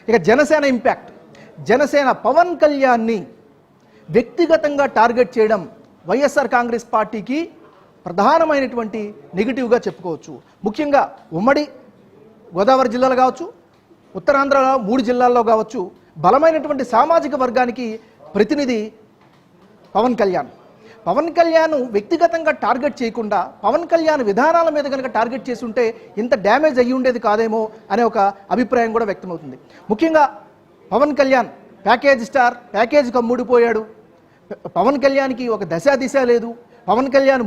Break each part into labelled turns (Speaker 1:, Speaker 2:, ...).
Speaker 1: ఇక జనసేన ఇంపాక్ట్, జనసేన పవన్ కళ్యాణ్ని వ్యక్తిగతంగా టార్గెట్ చేయడం వైఎస్ఆర్ కాంగ్రెస్ పార్టీకి ప్రధానమైనటువంటి నెగిటివ్గా చెప్పుకోవచ్చు. ముఖ్యంగా ఉమ్మడి గోదావరి జిల్లాలో కావచ్చు, ఉత్తరాంధ్రలో 3 జిల్లాల్లో కావచ్చు, బలమైనటువంటి సామాజిక వర్గానికి ప్రతినిధి పవన్ కళ్యాణ్. పవన్ కళ్యాణ్ వ్యక్తిగతంగా టార్గెట్ చేయకుండా పవన్ కళ్యాణ్ విధానాల మీద కనుక టార్గెట్ చేసి ఉంటే ఇంత డ్యామేజ్ అయ్యి ఉండేది కాదేమో అనే ఒక అభిప్రాయం కూడా వ్యక్తమవుతుంది. ముఖ్యంగా Pawan Kalyan package star, package కమ్ముడిపోయాడు. పవన్ కళ్యాణ్కి ఒక దిశ లేదు. పవన్ కళ్యాణ్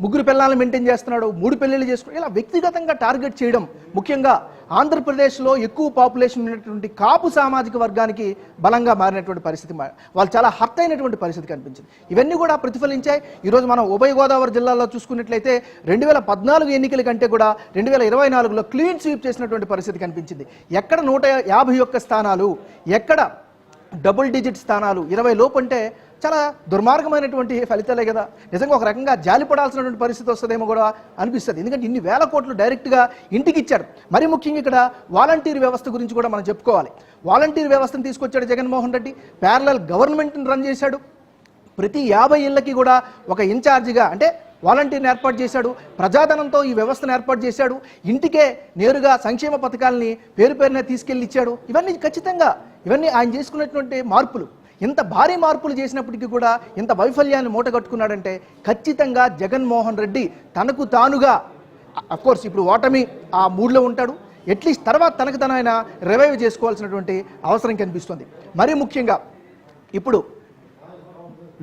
Speaker 1: ముగ్గురు పిల్లల్ని మెయింటైన్ చేస్తున్నాడు, 3 పెళ్ళిళ్ళు చేసుకున్నాడు. ఇలా వ్యక్తిగతంగా టార్గెట్ చేయడం ముఖ్యంగా ఆంధ్రప్రదేశ్లో ఎక్కువ పాపులేషన్ ఉన్నటువంటి కాపు సామాజిక వర్గానికి బలంగా మారినటువంటి పరిస్థితి, వాళ్ళు చాలా హర్ట్ అయినటువంటి పరిస్థితి కనిపించింది. ఇవన్నీ కూడా ప్రతిఫలించాయి. ఈరోజు మనం ఉభయ గోదావరి జిల్లాలో చూసుకున్నట్లయితే 2014 ఎన్నికల కంటే కూడా 2024లో క్లీన్ స్వీప్ చేసినటువంటి పరిస్థితి కనిపించింది. ఎక్కడ 151 స్థానాలు, ఎక్కడ డబుల్ డిజిట్ స్థానాలు, 20 లోపు అంటే చాలా దుర్మార్గమైనటువంటి ఫలితాలే కదా. నిజంగా ఒక రకంగా జాలిపడాల్సినటువంటి పరిస్థితి వస్తుందేమో కూడా అనిపిస్తుంది. ఎందుకంటే ఇన్ని వేల కోట్లు డైరెక్ట్గా ఇంటికి ఇచ్చాడు. మరి ముఖ్యంగా ఇక్కడ వాలంటీర్ వ్యవస్థ గురించి కూడా మనం చెప్పుకోవాలి. వాలంటీర్ వ్యవస్థను తీసుకొచ్చాడు జగన్మోహన్ రెడ్డి, ప్యారలల్ గవర్నమెంట్ని రన్ చేశాడు. ప్రతి 50 ఇళ్లకి కూడా ఒక ఇన్ఛార్జిగా అంటే వాలంటీర్ని ఏర్పాటు చేశాడు. ప్రజాధనంతో ఈ వ్యవస్థను ఏర్పాటు చేశాడు. ఇంటికే నేరుగా సంక్షేమ పథకాలని పేరున తీసుకెళ్ళి ఇచ్చాడు. ఇవన్నీ ఖచ్చితంగా ఇవన్నీ ఆయన చేసుకున్నటువంటి మార్పులు. ఇంత భారీ మార్పులు చేసినప్పటికీ కూడా ఇంత వైఫల్యాన్ని మూటగట్టుకున్నాడంటే ఖచ్చితంగా జగన్మోహన్ రెడ్డి తనకు తానుగా, అఫ్కోర్స్ ఇప్పుడు ఓటమి ఆ మూడ్లో ఉంటాడు, అట్లీస్ట్ తర్వాత తనకు తను ఆయన రివైవ్ చేసుకోవాల్సినటువంటి అవసరం కనిపిస్తుంది. మరీ ముఖ్యంగా ఇప్పుడు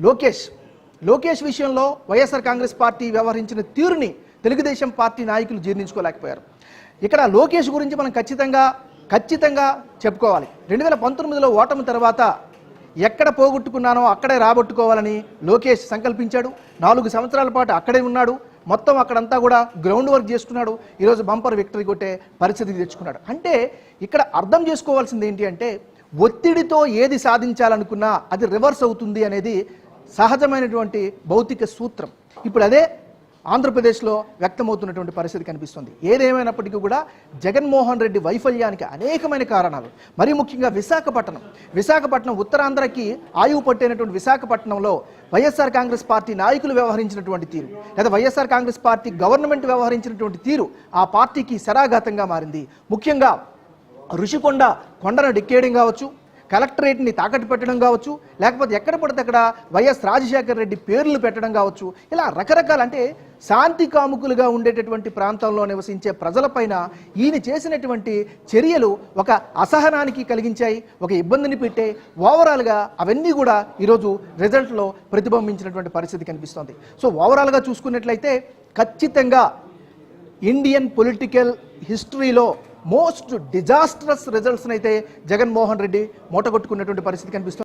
Speaker 1: లోకేష్ విషయంలో వైఎస్ఆర్ కాంగ్రెస్ పార్టీ వ్యవహరించిన తీరుని తెలుగుదేశం పార్టీ నాయకులు జీర్ణించుకోలేకపోయారు. ఇక్కడ లోకేష్ గురించి మనం ఖచ్చితంగా చెప్పుకోవాలి. 2019లో ఓటమి తర్వాత ఎక్కడ పోగొట్టుకున్నానో అక్కడే రాబట్టుకోవాలని లోకేష్ సంకల్పించాడు. 4 సంవత్సరాల పాటు అక్కడే ఉన్నాడు. మొత్తం అక్కడంతా కూడా గ్రౌండ్ వర్క్ చేసుకున్నాడు. ఈరోజు బంపర్ విక్టరీ కొట్టే పరిస్థితి తెచ్చుకున్నాడు. అంటే ఇక్కడ అర్థం చేసుకోవాల్సింది ఏంటి అంటే ఒత్తిడితో ఏది సాధించాలనుకున్నా అది రివర్స్ అవుతుంది అనేది సహజమైనటువంటి భౌతిక సూత్రం. ఇప్పుడు అదే ఆంధ్రప్రదేశ్లో వ్యక్తమవుతున్నటువంటి పరిస్థితి కనిపిస్తుంది. ఏదేమైనప్పటికీ కూడా జగన్మోహన్ రెడ్డి వైఫల్యానికి అనేకమైన కారణాలు. మరీ ముఖ్యంగా విశాఖపట్నం ఉత్తరాంధ్రకి ఆయువు పట్టేనటువంటి విశాఖపట్నంలో వైఎస్ఆర్ కాంగ్రెస్ పార్టీ నాయకులు వ్యవహరించినటువంటి తీరు, లేదా వైఎస్ఆర్ కాంగ్రెస్ పార్టీ గవర్నమెంట్ వ్యవహరించినటువంటి తీరు ఆ పార్టీకి శరాఘాతంగా మారింది. ముఖ్యంగా కొండను డిక్కేయడం కావచ్చు, కలెక్టరేట్ని తాకట్టు పెట్టడం కావచ్చు, లేకపోతే ఎక్కడ పడితే అక్కడ వైఎస్ రాజశేఖర రెడ్డి పేర్లు పెట్టడం కావచ్చు, ఇలా రకరకాల అంటే శాంతి కాముకులుగా ఉండేటటువంటి ప్రాంతంలో నివసించే ప్రజలపైన ఈయన చేసినటువంటి చర్యలు ఒక అసహనానికి కలిగించాయి, ఒక ఇబ్బందిని పెట్టాయి. ఓవరాల్గా అవన్నీ కూడా ఈరోజు రిజల్ట్లో ప్రతిబింబించినటువంటి పరిస్థితి కనిపిస్తోంది. సో ఓవరాల్గా చూసుకున్నట్లయితే ఖచ్చితంగా ఇండియన్ పొలిటికల్ హిస్టరీలో మోస్ట్ డిజాస్ట్రస్ రిజల్ట్స్ని అయితే జగన్మోహన్ రెడ్డి మూటగొట్టుకున్నటువంటి పరిస్థితి కనిపిస్తుంది.